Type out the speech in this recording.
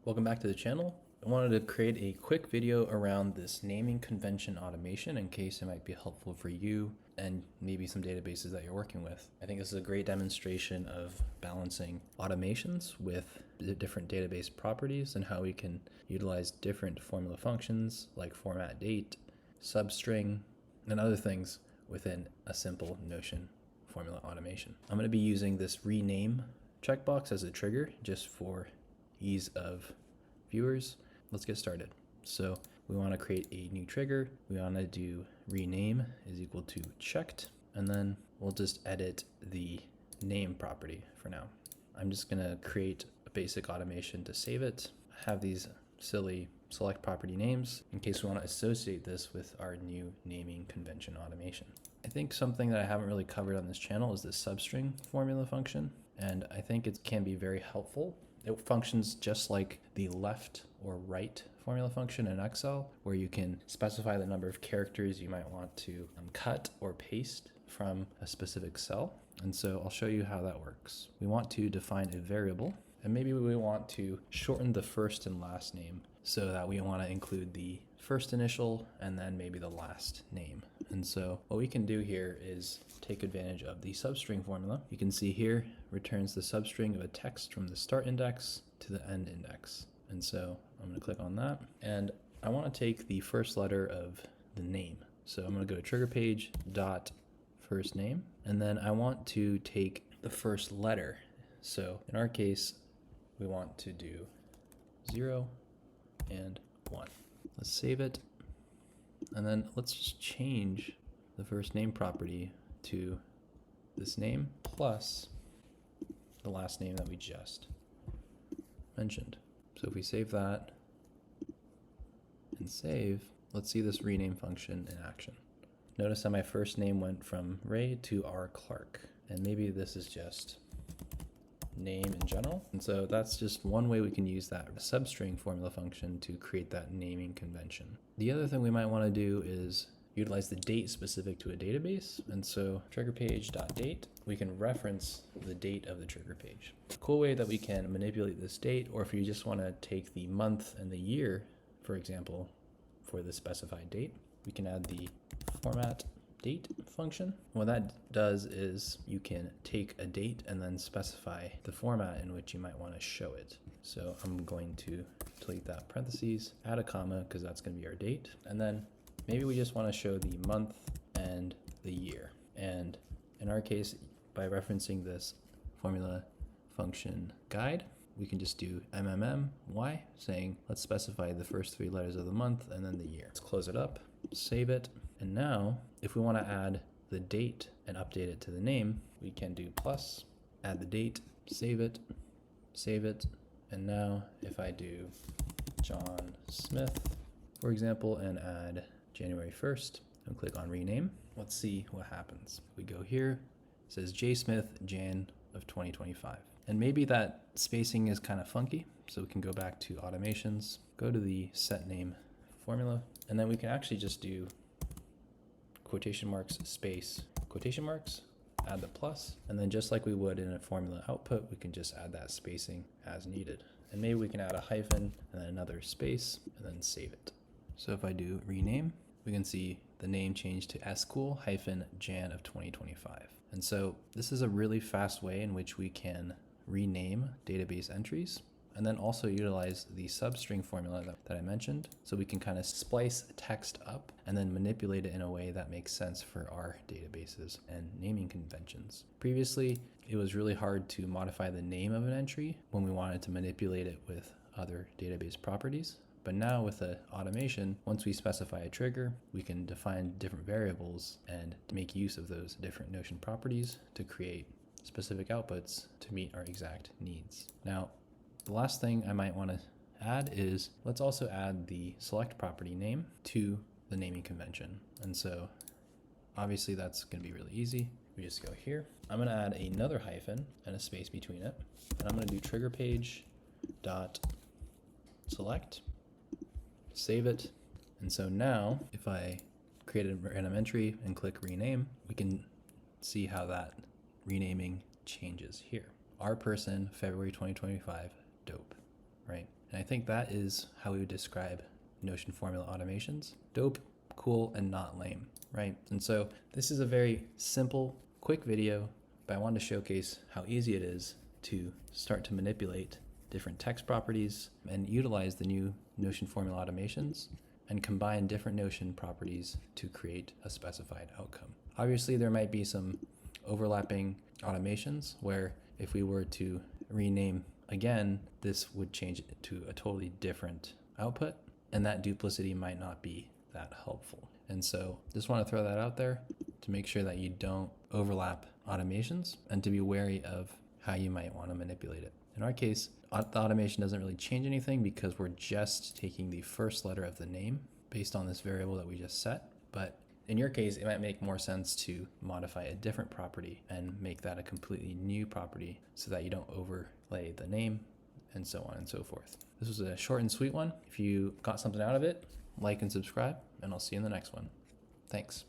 Welcome back to the channel. I wanted to create a quick video around this naming convention automation in case it might be helpful for you and maybe some databases that you're working with. I think this is a great demonstration of balancing automations with the different database properties and how we can utilize different formula functions like formatDate, Substring, and other things within a simple Notion formula automation. I'm going to be using this rename checkbox as a trigger just for ease of viewers. Let's get started. So we want to create a new trigger. We want to do rename is equal to checked, and then we'll just edit the name property for now. I'm just going to create a basic automation to save it. I have these silly select property names in case we want to associate this with our new naming convention automation. I think something that I haven't really covered on this channel is the substring formula function, and I think it can be very helpful. It functions just like the left or right formula function in Excel, where you can specify the number of characters you might want to cut or paste from a specific cell. And so I'll show you how that works. We want to define a variable, and maybe we want to shorten the first and last name so that we want to include the first initial and then maybe the last name. And so what we can do here is take advantage of the substring formula. You can see here returns the substring of a text from the start index to the end index. And so I'm going to click on that, and I want to take the first letter of the name. So I'm going to go to trigger page dot first name, and then I want to take the first letter. So in our case, we want to do 0 and 1. Let's save it, and then let's just change the first name property to this name plus the last name that we just mentioned. So if we save that and save, let's see this rename function in action. Notice that my first name went from Ray to R. Clark, and maybe this is just name in general. And so that's just one way we can use that substring formula function to create that naming convention. The other thing we might want to do is utilize the date specific to a database. And so trigger page.date, we can reference the date of the trigger page. A cool way that we can manipulate this date, or if you just want to take the month and the year, for example, for the specified date, we can add the formatDate function. What that does is you can take a date and then specify the format in which you might want to show it. So I'm going to delete that parentheses, add a comma because that's going to be our date, and then maybe we just want to show the month and the year. And in our case, by referencing this formula function guide, we can just do MMMY, saying let's specify the first 3 letters of the month and then the year. Let's close it up, save it, and now if we want to add the date and update it to the name, we can do plus, add the date, save it, and now if I do John Smith, for example, and add January 1st and click on rename, let's see what happens. We go here, it says J Smith, Jan of 2025. And maybe that spacing is kind of funky, so we can go back to automations, go to the set name formula, and then we can actually just do quotation marks, space, quotation marks, add the plus, and then just like we would in a formula output, we can just add that spacing as needed. And maybe we can add a hyphen and then another space and then save it. So if I do rename, we can see the name changed to school-Jan of 2025. And so this is a really fast way in which we can rename database entries and then also utilize the substring formula that I mentioned. So we can kind of splice text up and then manipulate it in a way that makes sense for our databases and naming conventions. Previously, it was really hard to modify the name of an entry when we wanted to manipulate it with other database properties. But now with the automation, once we specify a trigger, we can define different variables and make use of those different Notion properties to create specific outputs to meet our exact needs. Now, the last thing I might want to add is let's also add the select property name to the naming convention. And so obviously that's going to be really easy. We just go here. I'm going to add another hyphen and a space between it. And I'm going to do trigger page dot select, save it. And so now if I create a random entry and click rename, we can see how that renaming changes here. Our person, February 2025, dope, right? And I think that is how we would describe Notion formula automations. Dope, cool, and not lame, right? And so this is a very simple, quick video, but I wanted to showcase how easy it is to start to manipulate different text properties and utilize the new Notion formula automations and combine different Notion properties to create a specified outcome. Obviously, there might be some overlapping automations where if we were to rename again, this would change it to a totally different output, and that duplicity might not be that helpful. And so just want to throw that out there to make sure that you don't overlap automations and to be wary of how you might want to manipulate it. In our case, the automation doesn't really change anything because we're just taking the first letter of the name based on this variable that we just set. But in your case, it might make more sense to modify a different property and make that a completely new property so that you don't overlay the name and so on and so forth. This was a short and sweet one. If you got something out of it, like and subscribe, and I'll see you in the next one. Thanks.